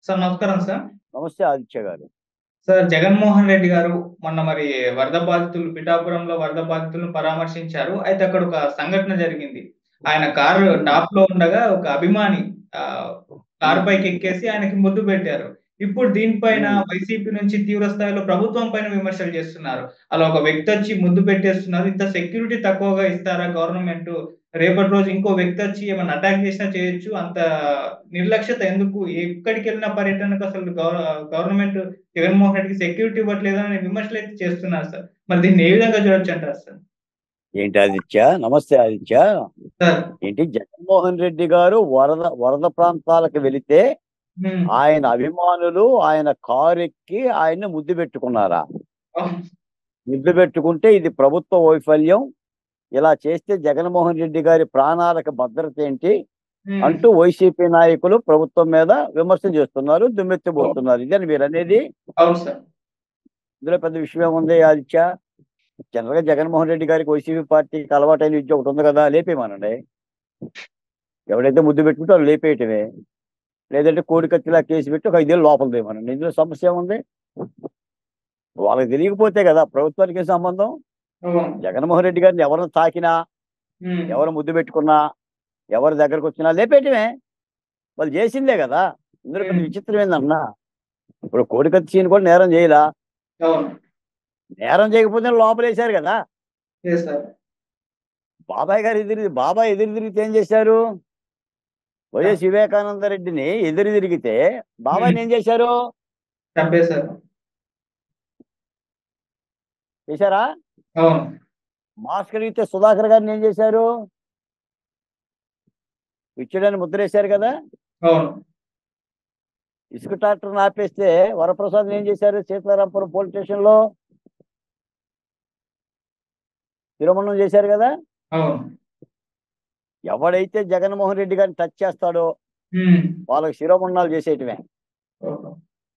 Sir నమస్కారం sir. నమస్తే ఆదిత్య గారు. సార్ జగన్మోహన్ రెడ్డి గారు మొన్న వరద బాధితులు పిఠాపురంలో వరద బాధితులను పరామర్శించారు. అయితే అక్కడ ఒక సంఘటన జరిగింది. ఆయన కారు టాప్‌లో ఉండగా ఒక అభిమాని ఆహ్, కారు ఉమ్, పైకెక్కేసి ఆయనకి ముద్దు పెట్టారు. ఇప్పుడు దీనిపైన ఉమ్, వైసీపీ నుంచి తీవ్ర స్థాయిలో ప్రభుత్వం పైన విమర్శలు చేస్తున్నారు. అలా ఒక వ్యక్తొచ్చి ముద్దు పెట్టేస్తున్నారు. ఇంత సెక్యూరిటీ తక్కువగా ఇస్తారా గవర్నమెంటు? రేపటి రోజు ఇంకో వ్యక్తొచ్చి ఏమన్నా అటాక్ చేసినా చేయొచ్చు. అంత నిర్లక్ష్యత ఎందుకు? ఎక్కడికెళ్ళిన పర్యటనకు అసలు గవర్నమెంట్ జగన్మోహన్ రెడ్డికి సెక్యూరిటీ ఇవ్వట్లేదని విమర్శలైతే చేస్తున్నారు సార్. మరి దీన్ని ఏ విధంగా చూడొచ్చంటారు సార్? ఏంటి ఆదిత్య? నమస్తే ఆదిత్య. సార్. ఏంటి జగన్మోహన్ రెడ్డి గారు వరద వరద ప్రాంతాలకు వెళితే హ్మ్. ఆయన అభిమానులు ఆయన కారు ఎక్కి ఆయన్ని ముద్దు పెట్టుకున్నారా? అవును. ముద్దు పెట్టుకుంటే ఇది ప్రభుత్వ వైఫల్యం. ఇలా చేస్తే జగన్మోహన్ రెడ్డి గారి ప్రాణాలకు భద్రత ఏంటి హ్మ్. అంటూ వైసీపీ నాయకులు ప్రభుత్వం మీద విమర్శలు చేస్తున్నారు, అవును. దుమ్మెత్తిపోతున్నారు. ఇదని మీరు అనేది? అవును సార్. ఇందులో పెద్ద విషయం ఏముంది ఆదిత్య? జనరల్ గా జగన్మోహన్ రెడ్డి గారికి వైసీపీ పార్టీకి అలవాటైన విద్య ఒకటి ఉంది కదా, లేపేయమనండి. ఎవడైతే ముద్దు పెట్టుకుంటే వాళ్ళు లేపేయటమే. లేదంటే కోడికత్తిలా కేసు పెట్టి ఒక 5 ఏళ్ళు లోపల దేమనండి. ఇందులో సమస్య ఏముంది? వాళ్ళకి తెలియకపోతే కదా ప్రభుత్వానికి ఏం సంబంధం. అవును. జగన్మోహన్ రెడ్డి గారిని ఎవరిని తాకినా, హ్మ్. ఎవరు ముద్దు పెట్టుకున్నా, ఎవరి దగ్గరకు వచ్చినా లేపేయటమే. వాళ్ళు చేసిందే కదా. ఇందులో పెద్ద హ్మ్. విచిత్రం ఏందన్నా, ఇప్పుడు కోడికత్తి సీన్ కూడా నేరం చేయలా. అవును. నేరం చేయకపోతే లోపలేశారు కదా. చేశారు. బాబాయ్ ఎదురు తిరిగితే ఏం చేశారు? వైఎస్ చం వివేకానంద రెడ్డిని ఎదురు తిరిగితే హ్మ్. బాబాయ్ని ఏం చేశారు? చంపేశారు. చేశారా? అవును. మాస్క్ అడిగితే సుధాకర్ గారిని ఏం చేశారు? ఇచ్చడానికి ముద్రేశారు కదా. అవును. ఇసుక ట్రాక్టర్ ఆపేస్తే వరప్రసాద్ ఏం చేశారు? సీతారాంపురం పోలీస్ స్టేషన్ లో తిరుమణం చేశారు కదా. అవును. ఎవడైతే జగన్మోహన్ రెడ్డి గారిని టచ్ చేస్తాడో హ్మ్. వాళ్ళకి శిరోమణాలు చేసేయటమే. ఓహో!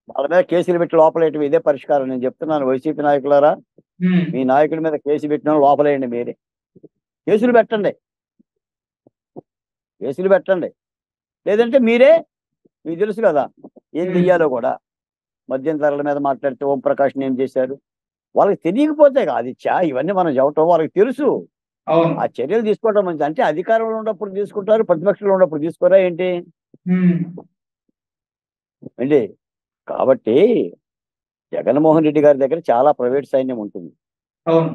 వాళ్ళ మీద కేసులు పెట్టి లోపలేయటం ఇదే పరిష్కారం. నేను చెప్తున్నాను వైసీపీ నాయకులారా, హ్మ్. మీ నాయకుడి మీద కేసు పెట్టిన లోపలేయండి మీరే. కేసులు పెట్టండి, కేసులు పెట్టండి. లేదంటే మీరే, మీకు తెలుసు కదా ఏం హ్మ్. చెయ్యాలో కూడా. మద్యం ధరల మీద మాట్లాడితే ఓం ప్రకాష్ ఏం చేశారు? వాళ్ళకి తెలియకపోతే కాదు ఇవన్నీ మనం చెప్పటం. వాళ్ళకి తెలుసు. అవును. ఆ చర్యలు తీసుకోవడం మంచిది. అంటే అధికారంలో ఉన్నప్పుడు తీసుకుంటారు, ప్రతిపక్షంలో ఉన్నప్పుడు తీసుకోరా ఏంటి? హ్మ్. ఏంటి? కాబట్టి జగన్మోహన్ రెడ్డి గారి దగ్గర చాలా ప్రైవేట్ సైన్యం ఉంటుంది. అవును.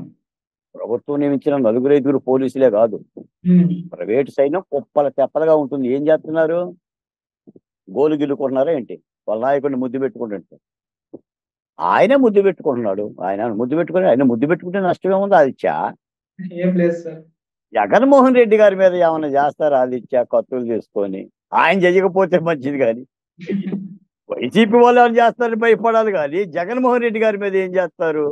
ప్రభుత్వం నియమించిన 4, 5 పోలీసులే కాదు, హ్మ్. ప్రైవేట్ సైన్యం కుప్పల తెప్పలుగా ఉంటుంది. ఏం చేస్తున్నారు? గోలు గిల్లుకుంటున్నారా ఏంటి? వాళ్ళ నాయకుడిని ముద్దు పెట్టుకుంటుంటే ఆయనే ముద్దు పెట్టుకుంటున్నాడు. ఆయన ముద్దు పెట్టుకుంటే నష్టం ఏముంది ఆదిత్య? ఏం లేదు సార్. జగన్మోహన్ రెడ్డి గారి మీద ఏమైనా చేస్తారా ఆదిత్య? కత్తులు తీసుకొని ఆయన చేయకపోతే మంచిది. కానీ వైసీపీ వాళ్ళు ఏమైనా చేస్తారని భయపడాలి. కానీ జగన్మోహన్ రెడ్డి గారి మీద ఏం చేస్తారు?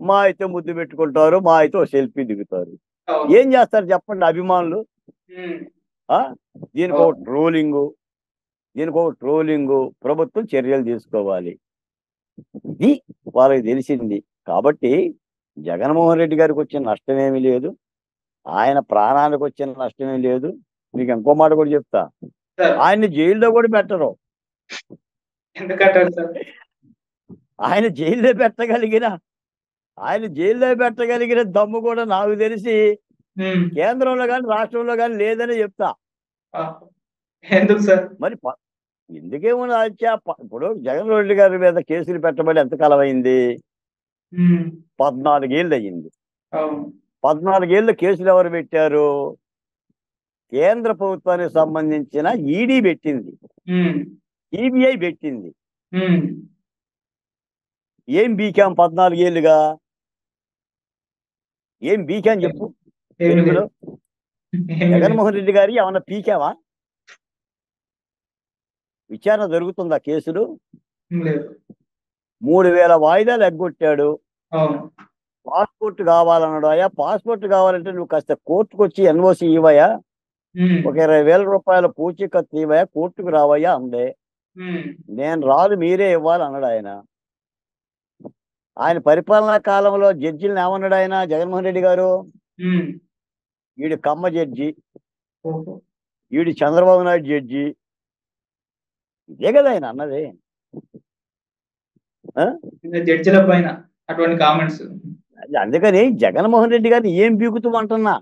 మా అయితే ముద్దు పెట్టుకుంటారు, మా అయితే ఓ సెల్ఫీ దిగుతారు. అవును. ఏం చేస్తారు చెప్పండి అభిమానులు? హ్మ్. ఆ దీనికి ఒక అవును. ట్రోలింగు, ప్రభుత్వం చర్యలు తీసుకోవాలి. ఇది వాళ్ళకి తెలిసింది. కాబట్టి జగన్మోహన్ రెడ్డి గారికి వచ్చిన నష్టమేమీ లేదు, ఆయన ప్రాణానికి వచ్చిన నష్టమేం లేదు. మీకు ఇంకో మాట కూడా చెప్తా, సార్. ఆయన్ని జైల్లో కూడా పెట్టరు. ఎందుకంటారు సార్? ఆయన జైల్లో పెట్టగలిగిన ఆయన జైల్లో పెట్టగలిగిన దమ్ము కూడా నాకు తెలిసి హ్మ్. కేంద్రంలో కానీ రాష్ట్రంలో కానీ లేదని చెప్తా. ఆ! ఎందుకు సార్? మరి ఎందుకేమో ఆదిత్య, ఇప్పుడు జగన్మోహన్ రెడ్డి గారి మీద కేసులు పెట్టబడి ఎంతకాలం అయింది? హ్మ్. 14 ఏళ్ళు అయ్యింది. అవును. 14 ఏళ్ళు కేసులు ఎవరు పెట్టారు? కేంద్ర ప్రభుత్వానికి సంబంధించిన ఈడీ పెట్టింది, హ్మ్. సిబిఐ పెట్టింది. హ్మ్. ఏం బీకాం 14 ఏళ్ళుగా? ఏం బీకాం చెప్పు ఏమి తెలుగులో? లేదు. ఏమి లేదు. జగన్మోహన్ రెడ్డి గారి ఏమన్నా పీకావా? విచారణ జరుగుతుందా కేసులు? లేదు. 3000 వాయిదాలు ఎగ్గొట్టాడు. అవును. పాస్పోర్ట్ కావాలన్నాడు. అయ్యా పాస్పోర్ట్ కావాలంటే నువ్వు కాస్త కోర్టుకు వచ్చి ఎన్ఓసి ఇవ్వయా, హ్మ్. ఒక 20,000 రూపాయల పూచీకత్తు ఇవ్వయా, కోర్టుకు రావయ్యా అందే. హ్మ్. నేను రాదు, మీరే ఇవ్వాలి అన్నాడు ఆయన. ఆయన పరిపాలనా కాలంలో జడ్జిలను ఏమన్నాడు ఆయన జగన్మోహన్ రెడ్డి గారు? హ్మ్. వీడు కమ్మ జడ్జి, ఓహో! వీడు చంద్రబాబు నాయుడు జడ్జి, ఇదే కదా ఆయన అన్నది. ఆ? జడ్జిల పైన అటువంటి కామెంట్స్. అందుకని జగన్మోహన్ రెడ్డి గారిని ఏం బీగుతూ అంటున్నా,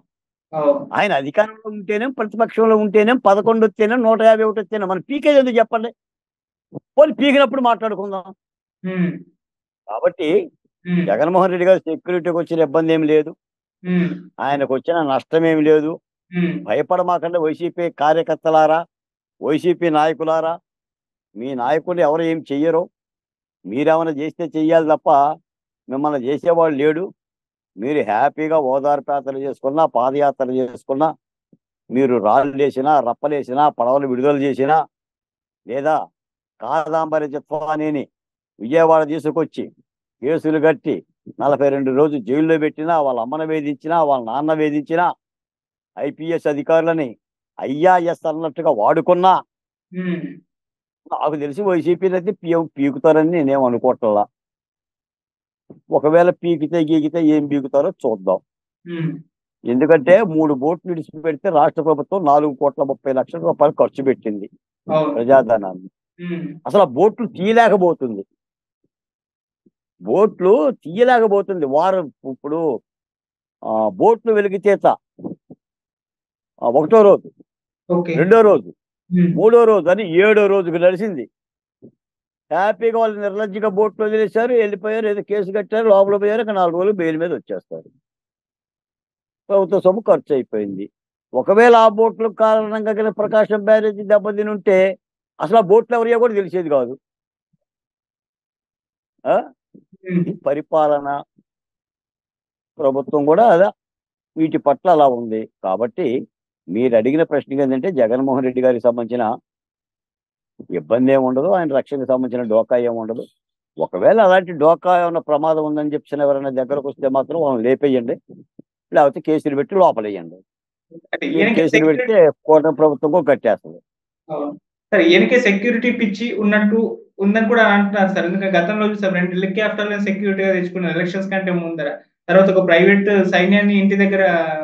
అవును. ఆయన అధికారంలో ఉంటేనే, ప్రతిపక్షంలో ఉంటేనే, 11 వస్తేనే, 151 వస్తేనే, మనం పీకేది ఎందుకు చెప్పండి? పోనీ పీకినప్పుడు మాట్లాడుకుందాం. ఉమ్, కాబట్టి ఉమ్, జగన్మోహన్ రెడ్డి గారు సెక్యూరిటీకి వచ్చిన ఇబ్బంది ఏమి లేదు, ఉమ్, ఆయనకు వచ్చిన నష్టం ఏమి లేదు. ఉమ్, భయపడమాకండి వైసీపీ కార్యకర్తలారా, వైసీపీ నాయకులారా. మీ నాయకులు ఎవరు ఏం చెయ్యరు, మీరేమైనా చేస్తే చెయ్యాలి తప్ప మిమ్మల్ని చేసేవాడు లేడు. మీరు హ్యాపీగా ఓదార్పు యాత్రలు చేసుకున్నా, పాదయాత్రలు చేసుకున్నా, మీరు రాళ్ళు వేసినా, రప్పలేసినా, పడవలు విడుదల చేసినా, లేదా కాదాంబరి చిత్వానేని విజయవాడ తీసుకొచ్చి కేసులు కట్టి 42 రోజులు జైల్లో పెట్టినా, వాళ్ళ అమ్మను వేధించినా, వాళ్ళ నాన్న వేధించినా, ఐపీఎస్ అధికారులని ఐఆర్ఎస్ అన్నట్టుగా వాడుకున్నా, ఉమ్, నాకు తెలిసి వైసీపీని అయితే పీకుతారని నేనేం అనుకోవట్లా. ఒకవేళ పీకితే గీకితే ఏం పీకుతారో చూద్దాం. ఉమ్, ఎందుకంటే 3 బోట్లు విడిచిపెడితే రాష్ట్ర ప్రభుత్వం 4,30,00,000 రూపాయలు ఖర్చు పెట్టింది అవును. ప్రజాధనాన్ని. ఉమ్, అసలు ఆ బోట్లు తీయలేకపోతుంది. వారం ఇప్పుడు బోట్లు వెలిగితేత ఒకటో రోజు, ఓకే. రెండో రోజు, ఉమ్, మూడో రోజు అని 7వ రోజుకి నడిచింది. హ్యాపీగా వాళ్ళు నిర్లజ్జగా బోట్లు వదిలేశారు, వెళ్ళిపోయారు, ఏదో కేసు కట్టారు, లోపల పోయారు. ఇక 4 రోజులు బెయిల్ మీద వచ్చేస్తారు. ప్రభుత్వ సొమ్ము ఖర్చు అయిపోయింది. ఒకవేళ ఆ బోట్ల కారణంగా కనుక ప్రకాశం బ్యారేజీ దెబ్బతిని ఉంటే అసలు ఆ బోట్లు ఎవరియో కూడా తెలిసేది కాదు. ఉమ్, ఇది పరిపాలన, ప్రభుత్వం కూడా అదా వీటి పట్ల అలా ఉంది. కాబట్టి మీరు అడిగిన ప్రశ్న ఏంటంటే జగన్మోహన్ రెడ్డి గారికి సంబంధించిన ఇబ్బంది ఏమి ఉండదు, ఆయన రక్షణకు సంబంధించిన డోకా ఏమి ఉండదు. ఒకవేళ అలాంటి డోకా ఏమైనా ప్రమాదం ఉందని చెప్పి ఎవరైనా దగ్గరకు వస్తే మాత్రం వాళ్ళని లేపేయండి, లేకపోతే కేసులు పెట్టి లోపలేయండి. అంటే మీరు ఈయనకి కేసులు సెక్యూరిటీ. పెడితే కూటమి ప్రభుత్వం కూడా కట్టేస్తుంది. అవును. సరే, ఈయనకే సెక్యూరిటీ పిచ్చి ఉన్నట్టు ఉందని కూడా అంటున్నారు సార్. ఎందుకంటే గతంలో చూసాం 2 హెలికాప్టర్లను సెక్యూరిటీగా తెచ్చుకున్నారు ఎలక్షన్స్ కంటే ముందర. తర్వాత ఒక ప్రైవేట్ సైన్యాన్ని ఇంటి దగ్గర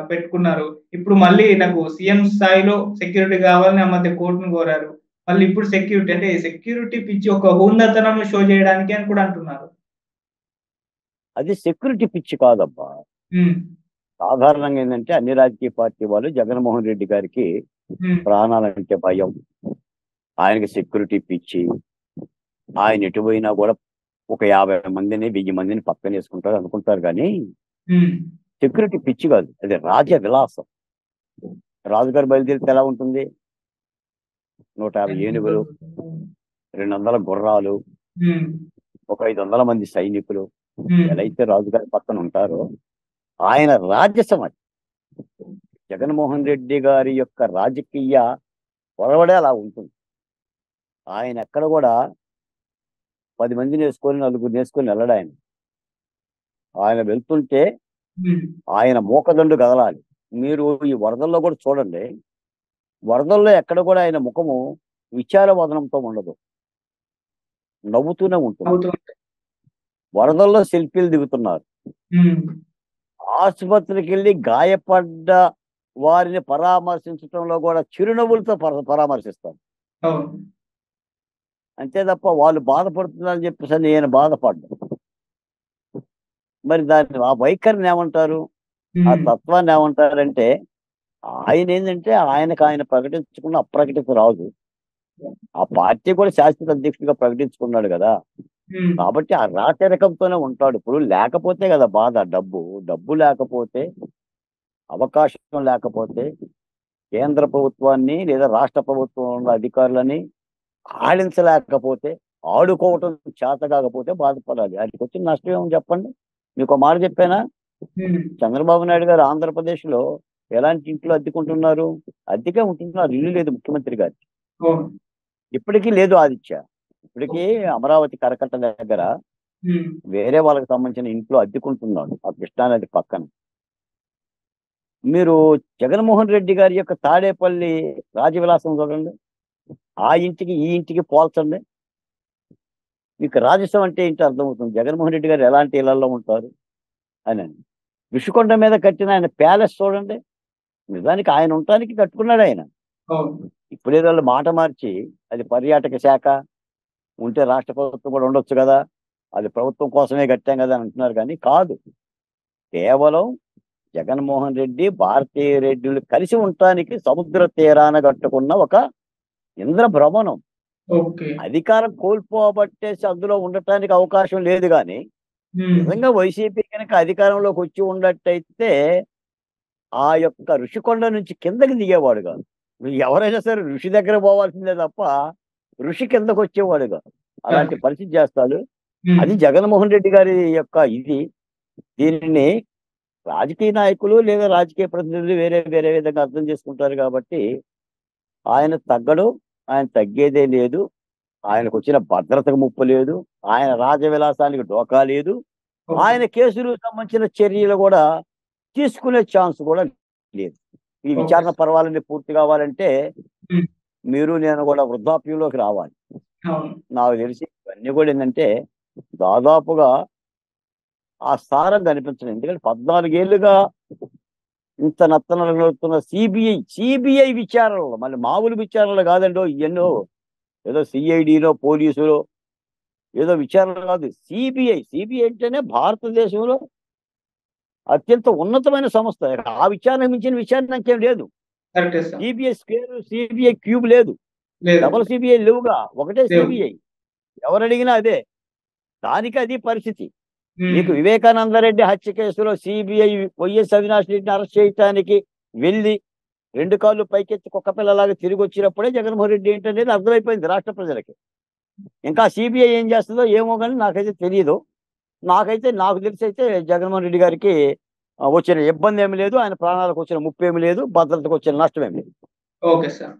పెట్టుకున్నారు. ఇప్పుడు మళ్ళీ నాకు సీఎం స్థాయిలో సెక్యూరిటీ కావాలని ఆ మధ్య కోర్టును కోరారు. మళ్ళీ ఇప్పుడు సెక్యూరిటీ అంటే సెక్యూరిటీ పిచ్చి ఒక హుందాతనం షో చేయడానికి అని కూడా అంటున్నారు. అది సెక్యూరిటీ పిచ్చి కాదబ్బా. ఉమ్, సాధారణంగా ఏంటంటే అన్ని రాజకీయ పార్టీ వాళ్ళు జగన్మోహన్ రెడ్డి గారికి ఉమ్, ప్రాణాలంటే భయం, ఆయనకి సెక్యూరిటీ పిచ్చి. ఆయన ఎటు పోయినా కూడా ఒక 50 మందిని 1000 మందిని పక్కన వేసుకుంటారు అనుకుంటారు, కానీ ఉమ్, సెక్యూరిటీ పిచ్చి కాదు, అది రాజ విలాసం. రాజుగారు బయలుదేరితే ఎలా ఉంటుంది? 150 ఏనుగులు, 200 గుర్రాలు, ఉమ్, ఒక 500 మంది సైనికులు ఉమ్, ఎలా అయితే రాజుగారి పక్కన ఉంటారో, ఆయన రాజ్యసభ జగన్మోహన్ రెడ్డి గారి యొక్క రాజకీయ పొరవడే అలా ఉంటుంది. ఆయన ఎక్కడ కూడా 10 మందిని వేసుకొని 4 వేసుకొని వెళ్ళడు. ఆయన వెళ్తుంటే ఉమ్, ఆయన మూకదండు కదలాలి. మీరు ఈ వరదల్లో కూడా చూడండి, వరదల్లో ఎక్కడ కూడా ఆయన ముఖము విచార వదనంతో ఉండదు, నవ్వుతూనే ఉంటుంది. అవుతూ ఉంటాయి. వరదల్లో సెల్ఫీలు దిగుతున్నారు, ఉమ్, ఆసుపత్రికి వెళ్ళి గాయపడ్డ వారిని పరామర్శించడంలో కూడా చిరునవ్వులతో పరామర్శిస్తారు. అవును. అంతే తప్ప వాళ్ళు బాధపడుతున్నారని చెప్పేసి నేను బాధపడ్డాను. మరి దాన్ని ఆ వైఖరిని ఏమంటారు, ఆ ఉమ్, తత్వాన్ని ఏమంటారంటే, ఆయన ఏంటంటే ఆయన ప్రకటించుకున్న అప్రకటిత రాజు. ఆ పార్టీ కూడా శాశ్వత అధ్యక్షుడిగా ప్రకటించుకున్నాడు కదా. ఉమ్, కాబట్టి ఆ రాచరికంతోనే ఉంటాడు. ఇప్పుడు లేకపోతే కదా బాధ, డబ్బు లేకపోతే, అవకాశం లేకపోతే, కేంద్ర ప్రభుత్వాన్ని లేదా రాష్ట్ర ప్రభుత్వంలో అధికారులని ఆడించలేకపోతే, ఆడుకోవటం చేత కాకపోతే బాధపడాలి. ఆయనకి వచ్చిన నష్టం ఏమో చెప్పండి. మీకు ఒక మాట చెప్పానా, ఉమ్, చంద్రబాబు నాయుడు గారు ఆంధ్రప్రదేశ్లో ఎలాంటి ఇంట్లో అద్దెకుంటున్నారు? అద్దెకే ఉంటున్నారు, ఇల్లు లేదు ముఖ్యమంత్రి గారికి. అవును. ఇప్పటికీ లేదు ఆదిత్య. ఇప్పటికీ అమరావతి కరకట్ట దగ్గర ఉమ్, వేరే వాళ్ళకి సంబంధించిన ఇంట్లో అద్దెకుంటున్నాడు, ఆ కృష్ణానది పక్కన. మీరు జగన్మోహన్ రెడ్డి గారి యొక్క తాడేపల్లి రాజవిలాసం చూడండి, ఆ ఇంటికి ఈ ఇంటికి పోల్చండి, మీకు రాజస్వం అంటే ఏంటో అర్థమవుతుంది. జగన్మోహన్ రెడ్డి గారు ఎలాంటి ఇళ్లలో ఉంటారు అని. ఋషికొండ మీద కట్టిన ఆయన ప్యాలెస్ చూడండి, నిజానికి ఆయన ఉండటానికి కట్టుకున్నాడు ఆయన. అవును. ఇప్పుడేదో వాళ్ళు మాట మార్చి అది పర్యాటక శాఖ ఉంటే రాష్ట్ర ప్రభుత్వం కూడా ఉండొచ్చు కదా, అది ప్రభుత్వం కోసమే కట్టాం కదా అని అంటున్నారు. కానీ కాదు, కేవలం జగన్మోహన్ రెడ్డి భారతీయ రెడ్డిలు కలిసి ఉండటానికి సముద్ర తీరాన కట్టుకున్న ఒక ఇంద్రభ్రమణం. ఓకే. అధికారం కోల్పోబట్టేసి అందులో ఉండటానికి అవకాశం లేదు. కానీ నిజంగా వైసీపీ కనుక అధికారంలోకి వచ్చి ఉన్నట్టయితే ఆ యొక్క ఋషికొండ నుంచి కిందకి దిగేవాడు కాదు. ఎవరైనా సరే ఋషి దగ్గర పోవాల్సిందే తప్ప ఋషి కిందకు వచ్చేవాడు కాదు. అలాంటి పరిస్థితి చేస్తాడు. అది జగన్మోహన్ రెడ్డి గారి యొక్క ఇది. దీనిని రాజకీయ నాయకులు లేదా రాజకీయ ప్రతినిధులు వేరే వేరే విధంగా అర్థం చేసుకుంటారు. కాబట్టి ఆయన తగ్గడు, ఆయన తగ్గేదే లేదు. ఆయనకు వచ్చిన భద్రతకు ముప్పు లేదు, ఆయన రాజవిలాసానికి డోకా లేదు, ఆయన కేసులకు సంబంధించిన చర్యలు కూడా తీసుకునే ఛాన్స్ కూడా లేదు. ఈ విచారణ పర్వాలని పూర్తి కావాలంటే మీరు నేను కూడా వృద్ధాప్యంలోకి రావాలి. నాకు తెలిసి ఇవన్నీ కూడా ఏంటంటే దాదాపుగా ఆ సారం కనిపించడం. ఎందుకంటే 14 ఏళ్ళుగా ఇంత నత్తనడుతున్న సిబిఐ విచారణలో, మళ్ళీ మామూలు విచారణలు కాదండో ఎన్నో, ఏదో సిఐడిలో పోలీసులో ఏదో విచారణలు కాదు, సిబిఐ అంటేనే భారతదేశంలో అత్యంత ఉన్నతమైన సంస్థ. ఆ విచారణ మించిన విచారణ ఇంకేం లేదు. సిబిఐ స్క్వేర్, సిబిఐ క్యూబ్ లేదు, డబల్ సిబిఐ లేవుగా, ఒకటే సిబిఐ. ఎవరు అడిగినా అదే. దానికి అది పరిస్థితి. మీకు వివేకానందరెడ్డి హత్య కేసులో సిబిఐ వైఎస్ అవినాష్ రెడ్డిని అరెస్ట్ చేయడానికి వెళ్ళి 2 కాళ్ళు పైకెత్తి కుక్క పిల్లలాగా తిరిగి వచ్చినప్పుడే జగన్మోహన్ రెడ్డి ఏంటనేది అర్థమైపోయింది రాష్ట్ర ప్రజలకి. ఇంకా సిబిఐ ఏం చేస్తుందో ఏమో కానీ నాకైతే తెలియదు. నాకు తెలిసి అయితే జగన్మోహన్ రెడ్డి గారికి వచ్చిన ఇబ్బంది ఏమి లేదు, ఆయన ప్రాణాలకు వచ్చిన ముప్పు ఏమి లేదు, భద్రతకు వచ్చిన నష్టం ఏమి లేదు. Okay sir.